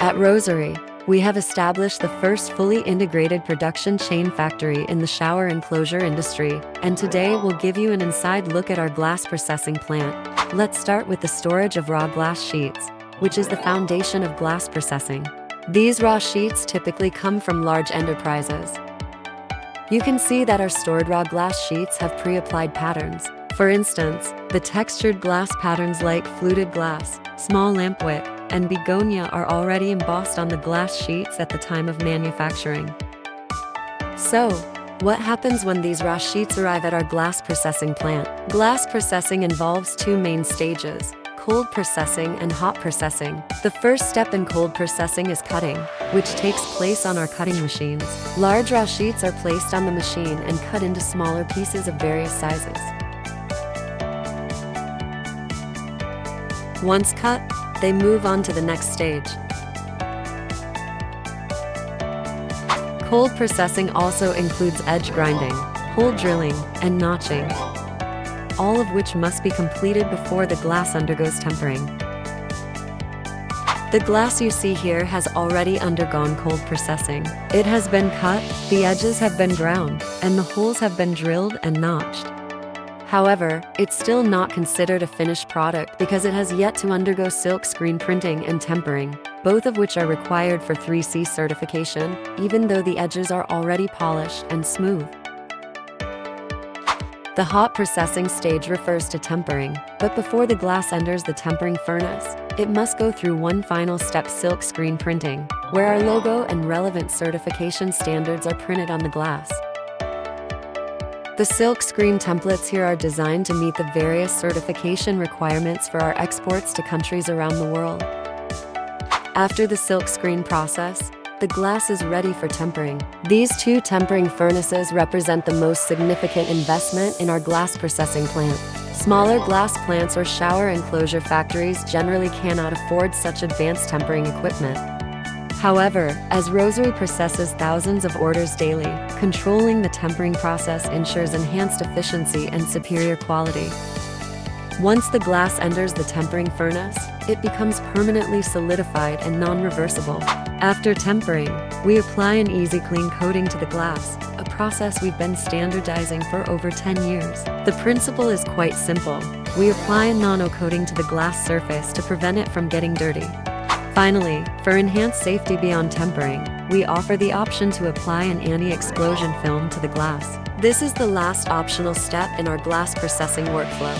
At Rosery, we have established the first fully integrated production chain factory in the shower enclosure industry, and today we'll give you an inside look at our glass processing plant. Let's start with the storage of raw glass sheets, which is the foundation of glass processing. These raw sheets typically come from large enterprises. You can see that our stored raw glass sheets have pre-applied patterns. For instance, the textured glass patterns like fluted glass, small lamp wick, and begonia are already embossed on the glass sheets at the time of manufacturing. So, what happens when these raw sheets arrive at our glass processing plant? Glass processing involves two main stages: cold processing and hot processing. The first step in cold processing is cutting, which takes place on our cutting machines. Large raw sheets are placed on the machine and cut into smaller pieces of various sizes. Once cut, they move on to the next stage. Cold processing also includes edge grinding, hole drilling, and notching, all of which must be completed before the glass undergoes tempering. The glass you see here has already undergone cold processing. It has been cut, the edges have been ground, and the holes have been drilled and notched. However, it's still not considered a finished product because it has yet to undergo silk screen printing and tempering, both of which are required for 3C certification, even though the edges are already polished and smooth. The hot processing stage refers to tempering, but before the glass enters the tempering furnace, it must go through one final step: silk screen printing, where our logo and relevant certification standards are printed on the glass. The silk screen templates here are designed to meet the various certification requirements for our exports to countries around the world. After the silk screen process, the glass is ready for tempering. These two tempering furnaces represent the most significant investment in our glass processing plant. Smaller glass plants or shower enclosure factories generally cannot afford such advanced tempering equipment. However, as Rosery processes thousands of orders daily, controlling the tempering process ensures enhanced efficiency and superior quality. Once the glass enters the tempering furnace, it becomes permanently solidified and non-reversible. After tempering, we apply an easy clean coating to the glass, a process we've been standardizing for over 10 years. The principle is quite simple. We apply a nano-coating to the glass surface to prevent it from getting dirty. Finally, for enhanced safety beyond tempering, we offer the option to apply an anti-explosion film to the glass. This is the last optional step in our glass processing workflow.